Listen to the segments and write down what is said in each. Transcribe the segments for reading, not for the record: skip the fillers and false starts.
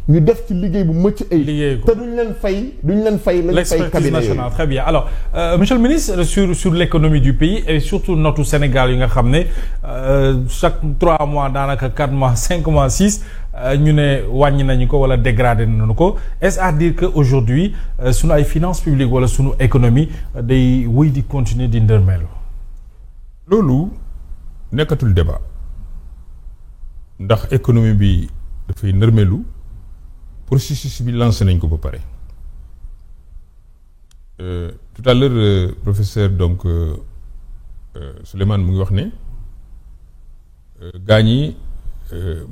ñu def ci liggéey bu mëcc ay liggéey ko te duñ leen fay lañ fay l'expertise nationale. Très bien. Alors monsieur le ministre, sur l'économie du pays et surtout notre Sénégal yi nga xam ne chaque 3 mois daanaka 4 mois 5 mois 6 ñu ne wàññi nañu ko wala dégradé nañu ko, est-ce à dire que aujourd'hui sunu ay finances publiques wala sunu économie day wéy di continuer di ndërmeelu. loolu nekkatul débat ndax économie bi dafay ndërmeelu, processus bi lancé nañ ko ba pare. Tout à l'heure professeur donc Souleymane mu ngi wax ne gaañ yi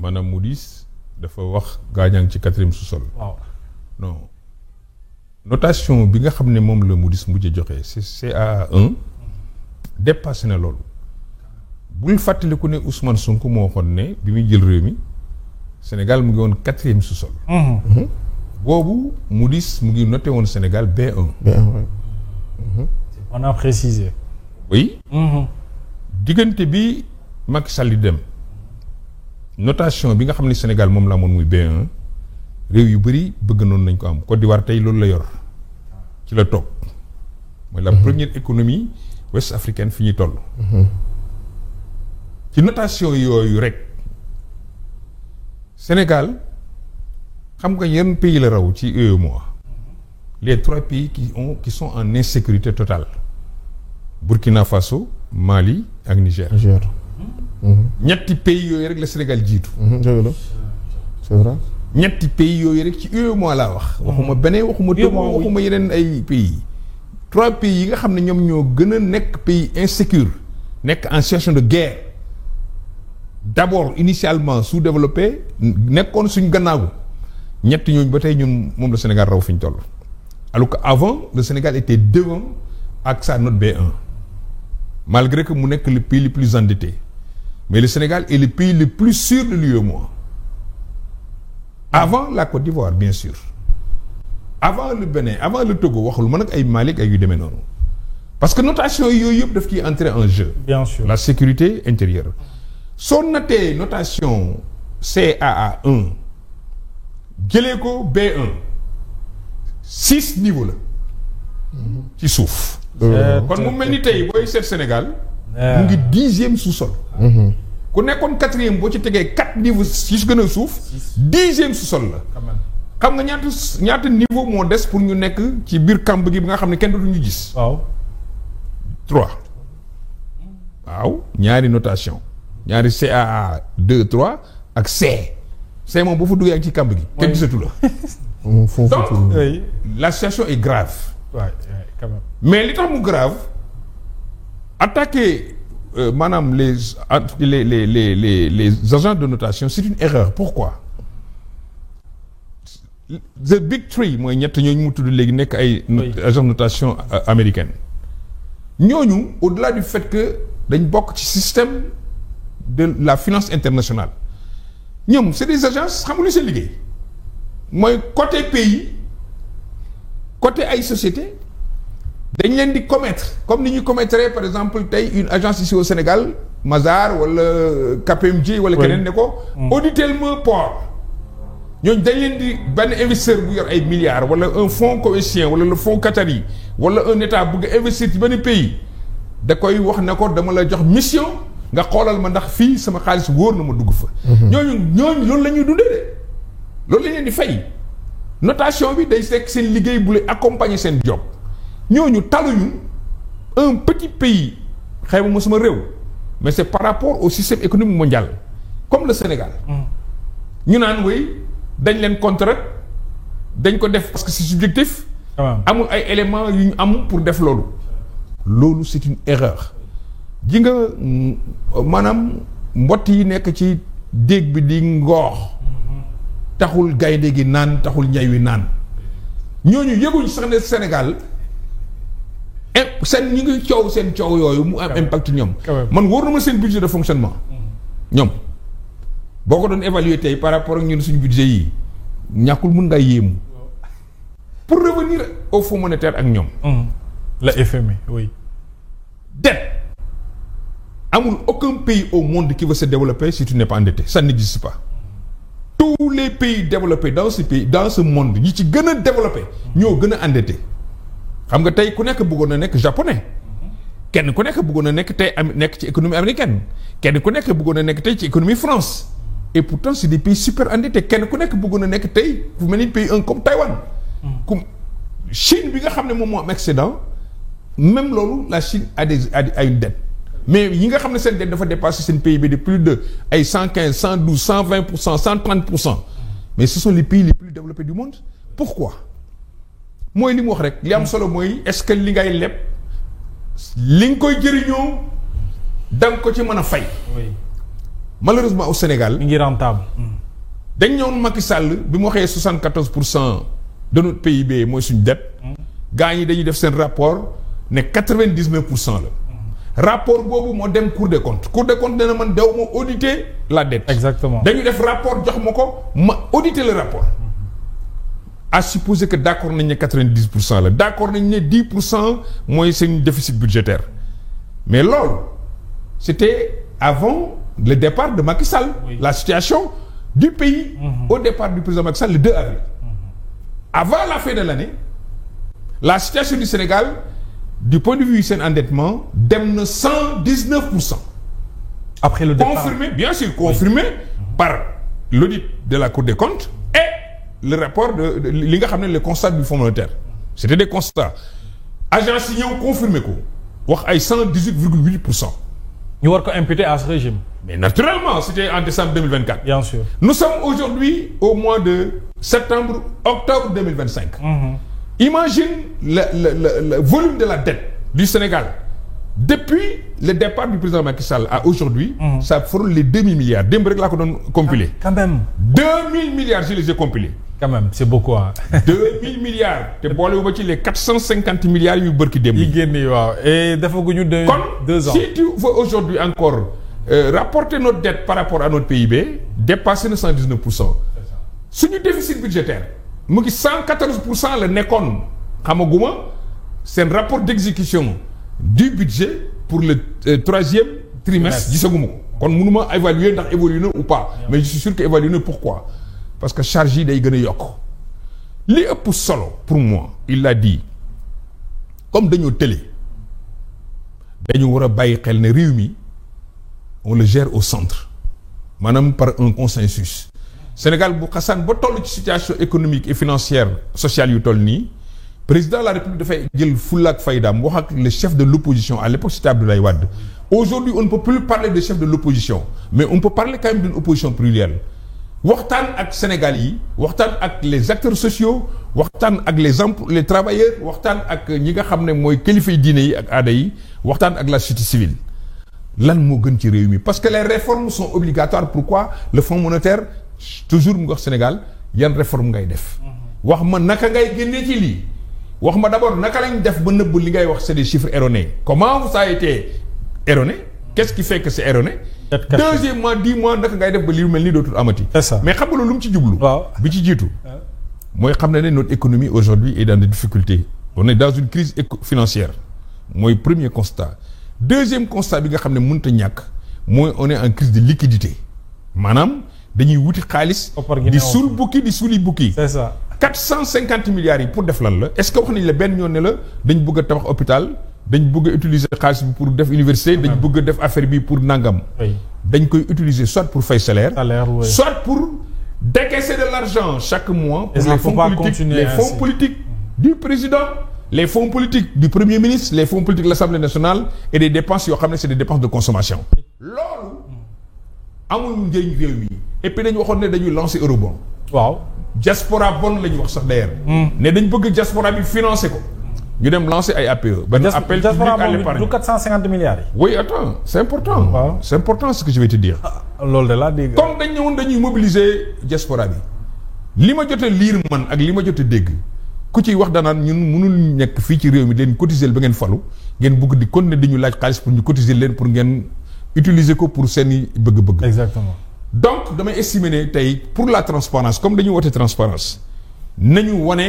maanaam Moody's dafa wax gaañaa ngi ci 4e sous-sol. waaw non notation bi nga xam ne moom la Moody's mujj joxe c'est CAA1 dépassé na loolu. bul fàttaliku ne Ousmane Sonko moo waxoon ne bi muy jël réew mi Sénégal mu ngi woon 4e sous-sol. boobu Moody's mu ngi noté woon Sénégal B1. on a précisé. oui. diggante bi Macky Sall di dem notation bi nga xam ne Sénégal moom la amoon muy B1 réew yu bëri bëgg noonu nañ ko am Côte d'Ivoire tey loolu la yor ci la toog. mooy la première économie ouest africaine fi ñuy toll. ci notation yooyu rek Sénégal xam nga yenn pays la raw ci UEMOA les 3 pays qui sont en insécurité totale Burkina Faso, Mali ak Niger. ñetti pays yooyu rek la Sénégal jiitu. c'est vrai. ñetti pays yooyu rek ci UEMOA laa wax. waxuma beneen waxuma Togo waxuma yeneen ay pays. 3 pays yi nga xam ne ñoom ñoo gën a nekk pays insécure nekk en situation de guerre. D'abord initialement sous-développé nekkoon suñ gannaaw ñett ñooñu ba tey ñun moom le Sénégal raw fi ñu toll. alors que avant le Sénégal était devant ak sa note B1 malgré que mu nekk le pays le plus endetté mais le Sénégal est le pays le plus sûr de l'UEMOA avant la Côte d'Ivoire bien sûr avant le Bénin avant le Togo waxul ma nag ay Mali ak yu demee noonu parce que notation yooyu yëpp daf ciy entrer en jeu. bien sûr la sécurité intérieure. soo natee notation CAA1 jëlee ko B1 6 niveaux la ci suuf. kon mu mel ni tey booy seet Sénégal. mu ngi 10e sous-sol. ku nekkoon 4e boo ci tegee 4 niveaux ci gën a suuf. 10e sous-sol la. xam nga ñaata niveau moo des pour ñu nekk ci biir kamb gi bi nga xam ne kenn dootuñu gis. waaw. 3 waaw ñaari notation. ñaari CAA 2 3 ak C moom boo fa duggee ak ci kamb gi. kenn gisatu la. donc la situation est grave. quand même. mais li tax mu grave attaquer maanaam les agents de notation c'est une erreur. Pourquoi? The Big Three mooy ñett ñooñu mu tudd léegi nekk ay. agents de notation américaine. ñooñu au-delà du fait que dañ bokk ci système de la finance internationale ñoom c'est des agences xam nga lu seen liggéey mooy côté pays côté ay société dañ leen di commettre comme ni ñuy commettre par exemple tey une agence ici au Sénégal Mazars wala KPMG wala keneen ne ko auditez ma port ñooñu dañ leen di benn investisseur bu yor ay milliards wala un fonds koweïtien wala le fonds qatari wala un état bëgg investir ci benn pays da koy wax ne ko dama la jox mission nga xoolal ma ndax fii sama xaalis wóor na ma dugg fa. ñooñu loolu la ñuy dundee de loolu la ñu leen di fay notation bi day fekk seen liggéey bu lay accompagner seen job ñooñu taluñu un petit pays xëy ma sama réew mais c'est par rapport au système économique mondial comme le Sénégal. ñu naan way dañ leen contre dañ ko def parce que c'est subjectif. amul ay éléments yu ñu am pour def loolu c'est une erreur. ji nga maanaam mbott yi nekk ci déeg bi di ngoox taxul gaynde gi naan taxul ñay wi naan ñooñu yëguñ sax ne Sénégal seen ñu ngi coow seen coow yooyu mu am impact ñoom man wóor na ma seen budget de fonctionnement ñoom boo ko doon évaluer tey par rapport ak ñun suñu budget yi ñàkkul mun nga yéemu pour revenir au Fonds monétaire ak ñoom la FMI oui dette amul aucun pays au monde qui veut se développer si tu n'es pas endetté ça n'existe pas tous les pays développés dans ce monde ñi ci gën a développé ñoo gën a endetté xam nga tey ku nekk bëggoon na nekk japonais kenn ku nekk bëggoon na nekk tey nekk ci économie américaine kenn ku nekk bëggoon na nekk tey ci économie France et pourtant c'est des pays super endettés kenn ku nekk bëggoon na nekk tey fu mel ni pays comme Taïwan comme Chine bi nga xam ne moom moo am excédent même loolu la Chine a une dette mais yi nga xam ne seen dette dafa dépasser seen PIB de plus de ay 115 112 120% 130% mais ce sont les pays les plus développés du monde pourquoi mooy li mu wax rek li am solo mooy est-ce que li ngay leb li nga koy jëriñoo da nga ko ci mën a fay. malheureusement au Sénégal. mi ngi rentable. dañ ñëwoon Macky Sall bi mu waxee 74% de notre PIB mooy suñu dette. gaa ñi dañuy def seen rapport ne 99% la. rapport boobu moo dem Cour des comptes nee na man dew ma auditer la dette. exactement dañu def rapport jox ma ko ma auditer le rapport. à supposer que d'accord nañ ne 90% la d'accord nañ ne 10% mooy seen déficit budgétaire mais loolu c'était avant le départ de Macky Sall. Oui. La situation du pays. Au départ du président Macky Sall le 2 avril. Avant la fin de l'année la situation du Sénégal du point de vue seen endettement dem na 119%. après le départ confirmé bien sûr confirmé par l'audit de la Cour des comptes et le rapport de li nga xam ne le constat du Fonds monétaire c'était des constats agence yi ñëw confirmé ko wax ay 118,8%. ñu war ko imputer à ce régime. mais naturellement c'était en décembre 2024. bien sûr nous sommes aujourd'hui au mois de octobre 2025. Imagine le volume de la dette du Sénégal depuis le départ du président Macky Sall à aujourd'hui. Ça frôle les 2000 milliards démb rek laa ko doon compiler. quand même 2000 milliards je les ai compilés. quand même c'est beaucoup ah. 2000 milliards te boole ba ci les 450 milliards yu bërki démb. yi génn waaw et defaguñu 2 ans. kon si tu veux aujourd'hui encore rapporter notre dette par rapport à notre PIB dépasser na 119%. suñu déficit budgétaire mu ngi 114% la nekkoon xamaguma seen rapport d'exécution du budget pour le troisième trimestre gisaguma ko kon mënuma évaluer ndax évolué na ou pas mais je suis sûr que évalué na pourquoi parce que charge yi day gën a yokk li ëpp solo pour moi il l'a dit comme dañoo tële dañu war a bàyyi xel ne réew mi on le gère au centre maanaam par un consensus Sénégal bu xasaan ba toll ci situation économique et financière sociale yu toll nii président de la République dafay jël fulla ak faydaam wax ak le chef de l'opposition à l'époque c'était Abdoulaye Wade aujourd'hui on ne peut plus parler de chef de l'opposition mais on peut parler quand même d'une opposition plurielle waxtaan ak Sénégal yi waxtaan ak les acteurs sociaux waxtaan ak les travailleurs waxtaan ak ñi nga xam ne mooy kilifay diine yi ak aada yi waxtaan ak la société civile lan moo gën ci réew mi parce que les réformes sont obligatoires pourquoi le Fonds monétaire toujours mu wax Sénégal yan réforme ngay def wax ma naka ngay génnee ci lii wax ma d'abord naka lañ def ba nëbb li ngay wax c'est des chiffres erronés comment ça a été erroné qu'est-ce qui fait que c'est erroné deuxièmement dis-moi naka ngay def ba li mel ni dootul amati c'est ça mais xam nga loolu lu mu ci jublu bi ci jiitu mooy xam ne notre économie aujourd'hui est dans des difficultés on est dans une crise financière mooy premier constat deuxième constat bi nga xam ne mënut a ñàkk mooy on est en crise de liquidité maanaam dañuy wuti xaalis di suul bukki di suuli bukki c'est ça 450 milliards yi pour def lan la est-ce que wax nañ la benn ñoon ne la dañ bëgg a tabax hôpital dañ bëgg a utiliser xaalis bi pour def université dañ bëgg a def affaire bi pour nangam dañ koy utiliser soit pour fay salaire soit pour décaisser de l'argent chaque mois pour les fonds politiques du président les fonds politiques du premier ministre les fonds politiques de l'Assemblée nationale et des dépenses yoo xam ne c'est des dépenses de consommation loolu amul njëriñ réew mi et puis dañu waxoon ne dañuy lancer eurobond waaw diaspora bon la ñu wax sax d'ailleurs ne dañ bëgg diaspora bi financer ko ñu dem lancer ay APE benn appel public à l'épargne du 450 milliards yi oui attends c'est important waaw c'est important ce que je vais te dire loolu de laa dégg comme dañ ñëwoon dañuy mobiliser diaspora bi li ma jot a lire man ak li ma jot a dégg ku ciy wax danaan ñun mënul nekk fii ci réew mi leen cotiser ba ngeen falu ngeen bëgg di continuer di ñu laaj xaalis pour ñu cotiser leen pour ngeen utiliser ko pour seeni bëgg-bëgg exactement donc damay estimer ne tey pour la transparence comme dañu woote transparence nañu wane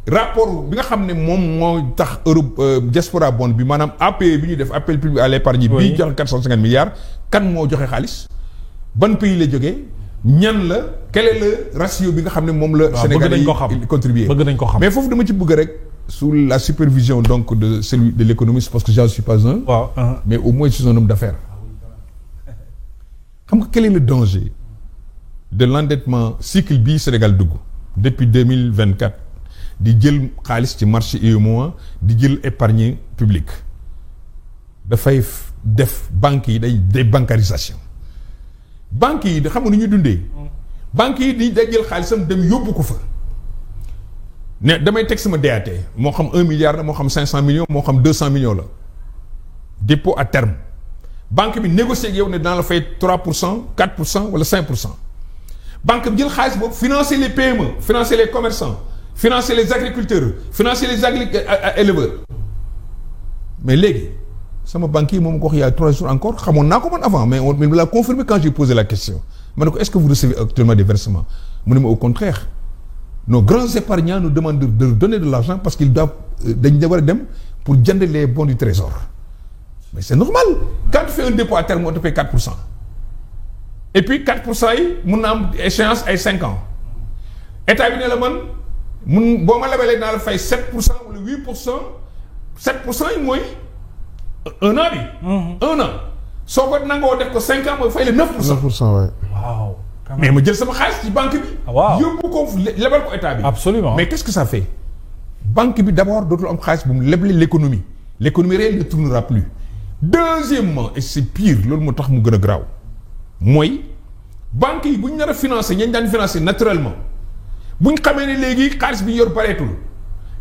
rapport bi nga xam ne moom moo tax Europe diaspora bond bi maanaam APE bi ñu def appel public à l'épargne bi joxe 450 milliards kan moo joxe xaalis ban pays la jógee ñan la quel est le ratio bi nga xam ne moom la. Sénégalais yi contribuer bëgg nañ ko xam mais foofu dama ci bëgg rek sous la supervision donc de celui de l'économiste parce que j'en suis pas un. waaw mais au moins je suis un homme d'affaires. xam nga quel est le danger de l'endettement cycle bii Sénégal dugg depuis 2024 di jël xaalis ci marché UEMOA di jël épargne publique dafay def banques yi day débancarisation banques yi xam nga nu ñuy dundee banques yi di day jël xaalisam dem yóbbu ko fa ne damay teg sama DAT moo xam 1 milliard la moo xam 500 millions moo xam 200 millions la dépôt à terme banque bi négocier ak yow ne dina la fay 3% 4% wala 5%. banque bi jël xaalis boobu financer les PME financer les commerçants financer les agriculteurs financer les éleveurs mais léegi sama banque yi moom ko wax il y a 3 jours encore xamoon naa ko man avant mais on me l'a confirmé quand j'ai posé la question ma ne ko est-ce que vous recevez actuellement des versements mu ne ma au contraire nos grands épargnants nous demandent de donner de l'argent parce qu'ils doivent dañ war a dem pour jënd les bons du trésor mais c'est normal quand tu fais un dépôt à terme on te paye 4%. Et puis 4% yi mun na am échéance ay 5 ans état bi ne la man mun boo ma lebalee naa la fay 7% wala 8% 7% yi mooy 1 an bi. 1 an soo ko nangoo def ko 5 ans mooy fay le 9%. 9% waay. waaw. mais ma jël sama xaalis ci banque bi. waaw yóbbu ko lebal ko état bi. absolument mais qu'est-ce que ça fait banque bi d'abord dootul am xaalis bu mu leble l'économie réelle ne tournera plus. Deuxièmement et c'est pire loolu moo tax mu gën a graaw. mooy banques yi bu ñu nar a financer ñañ daan financer naturellement bu ñu xamee ne léegi xaalis bi ñu yor bareetul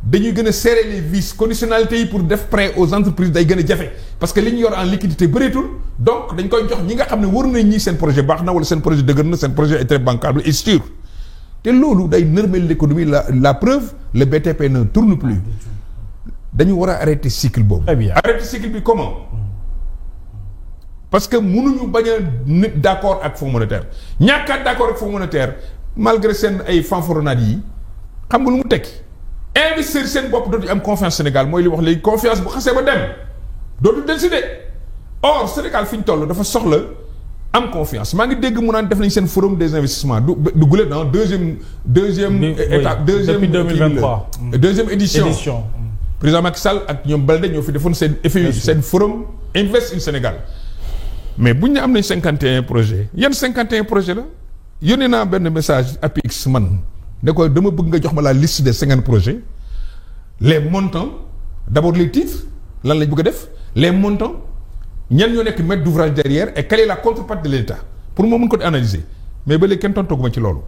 dañuy gën a serrer les vis conditionnalités yi pour def prêt aux entreprises day gën a jafe parce que li ñu yor en liquidité bëreetul donc dañ koy jox ñi nga xam ne war nañ ñi seen projet baax na wala seen projet dëgër na seen projet est très bancable et sûr te loolu day nërmel l'économie la preuve le BTP ne tourne plus dañu war a arrêter cycle boobu. Très bien. Arrêter cycle bi comment. parce que mënuñu bañ a nit d'accord ak Fonds monétaire ñàkkaat d'accord ak Fonds monétaire malgré seen ay fanfaronnades yi xam nga lu mu tekki investir seen bopp dootu am confiance Sénégal mooy li wax léegi confiance bu xasee ba dem dootu décider or Sénégal fi ñu toll dafa soxla am confiance maa ngi dégg mu naan def nañ seen forum des investissements du gulet dans deuxième étape depuis 2023 deuxième édition président Macky Sall ak ñoom Balde ñoo fi defoon seen FMI seen forum Invest in Sénégal mais bu ñu ne am nañ 51 projets yan 51 projets la yónnee naa benn message APIX man ne ko dama bëgg nga jox ma la liste des 50 projets les montants d'abord les titres lan lañ bëgg a def les montants ñan ñoo nekk maître d'ouvrage derrière et quelle est la contrepartie de l'État pour moo mën ko analyser mais ba léegi kenn tontooguma ci loolu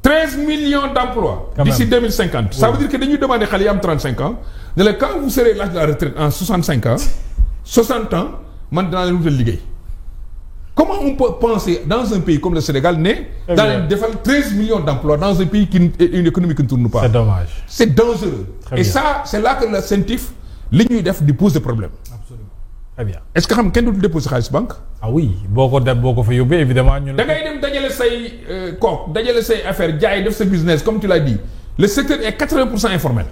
13 millions d'emplois d'ici 2050 ça veut dire que dañuy demander xale yi am 35 ans ne la quand vous serez l'âge de la retraite en 65 ans 60 ans man dinaa leen wutal liggéey. Comment on peut penser dans un pays comme le Sénégal dans leen defal 13 millions d'emplois dans un pays qui une économie qui ne tourne pas. C'est dommage. C'est dangereux. Et ça c'est là que le CENTIF li ñuy def di poser problème. Absolument. Très bien. Est-ce que xam kenn dootul déposer xaalis banque. ah oui boo ko fa yóbbee évidemment ñun. da ngay dem dajale say kook dajale say affaire jaay def sa business comme tu l'as dit le secteur est 80% informel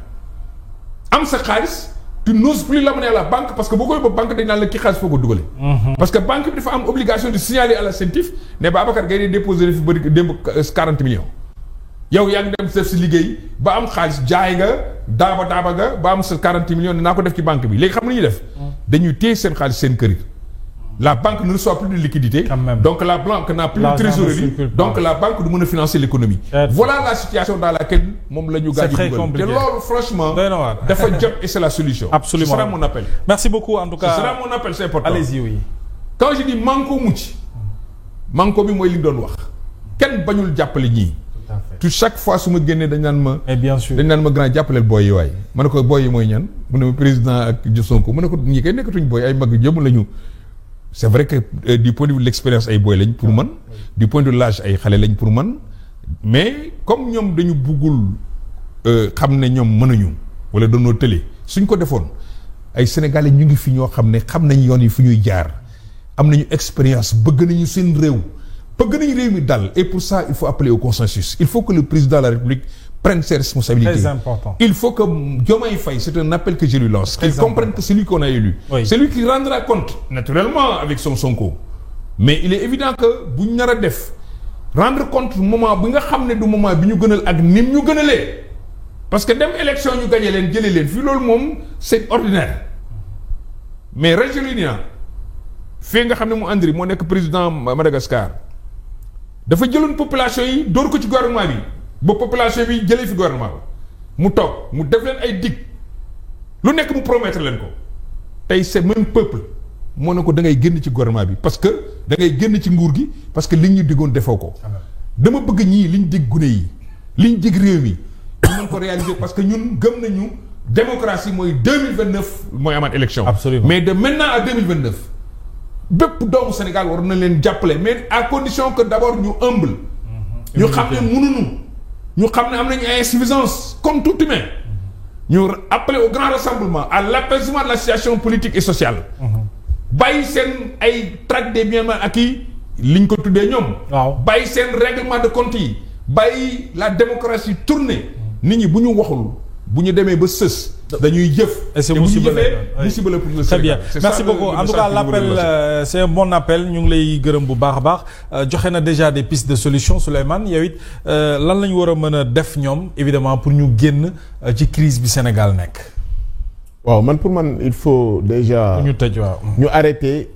am sa xaalis. tu n'oses plus l'amener à la banque parce que boo koy ba banque dañ naan la kii xaalis foo ko dugale. parce que banque bi dafa am obligation de signaler à la CENTIF ne Babacar Gaye déposé fi bëri démb 40 millions. yow yaa ngi dem def si liggéey ba am xaalis jaay nga daaba nga ba am sa 40 millions ne naa ko def ci banque bi léegi xam nga ñuy def. dañuy téye seen xaalis seen kër yi. la banque ne reçoit plus de liquidité. Donc la banque n'a plus de trésorerie. Donc la banque du mën a financer l'économie. Voilà la situation dans laquelle moom la ñu gaañ. C'est très compliqué. te loolu franchement. dafa jot et c'est la solution. Absolument. Ce sera mon appel. Merci beaucoup en tout cas. Ce sera mon appel, c'est important. Allez-y, oui. Quand je dis manko mucc manko bi mooy li nga doon wax kenn bañul jàppale ñii. Tout à fait. Tout chaque fois su ma génnee dañ naan ma. Et bien sûr dañ naan ma grand jàppaleel booy yi waay. ma ne ko booy yi mooy ñan mu ne ma président ak Sonko mu ne ko ñi kay nekkatuñ booy ay mag jëm lañu. C'est vrai que du point de vue de l'expérience ay boy lañ pour man du point de vue de l'âge ay xale lañ pour man mais comme ñoom dañu buggul xam ne ñoom mënuñu wala dañoo tële suñ ko defoon ay sénégalais ñu ngi fi ñoo xam ne xam nañ yoon yi fu ñuy jaar am nañu expérience bëgg nañu seen réew bëgg nañu réew mi dal et pour ça il faut appeler au consensus il faut que le président de la République prenne ses responsabilités. Très important. Il faut que Diomaye Faye, c'est un appel que je lui lance, qu'il comprenne que c'est lui qu'on a élu. Oui. C'est lui qui rendra compte, naturellement, avec son Sonko. Mais il est évident que bu ñu nar a def rendre compte moment bi nga xam ne du moment bi ñu gënal ak nim ñu gënalee parce que dem élection ñu gagné leen jëlee leen fii loolu moom c'est ordinaire mais Rajoelina fee nga xam ne mu Andry moo nekk président Madagascar dafa jëloon population yi dóor ko ci gouvernement bi ba population bi jëlee fi gouvernement ba mu toog mu def leen ay dig lu nekk mu promettre leen ko tey c'est même peuple moo ne ko da ngay génn ci gouvernement bi parce que da ngay génn ci nguur gi parce que liñ ñu diggoon defoo ko dama bëgg ñii liñ dig gune yi liñ dig réew mi ñu mën ko réaliser parce que ñun gëm nañu démocratie mooy 2029 mooy amaat élection. Absolument. Mais de maintenant à 2029 bépp doomu Sénégal war na leen jàppale mais à condition que d'abord ñu humble. ñu xam ne mënuñu ñu xam ne am nañu ay insuffisance comme tout humain. ñu appeler au grand rassemblement à l'apaisement de la situation politique et sociale. bàyyi seen ay traque des biens mal acquis liñ ko tuddee ñoom. waaw bàyyi seen règlement de compte yi bàyyi la démocratie tournée nit ñi bu ñu waxul bu ñu demee ba sës. dañuy jëf. et c'est te bu ñu musiba jëfee musiba la pour le très bien Sénégal. merci beaucoup en tout cas l'appel c'est un bon appel ñu ngi lay gërëm bu baax a baax joxe na déjà des pistes de solution Souleymane yow it lan la ñu war a mën a def ñoom évidemment pour ñu génn ci crise bi Sénégal nekk. waaw man pour man il faut déjà ñu tëj waaw. ñu arrêter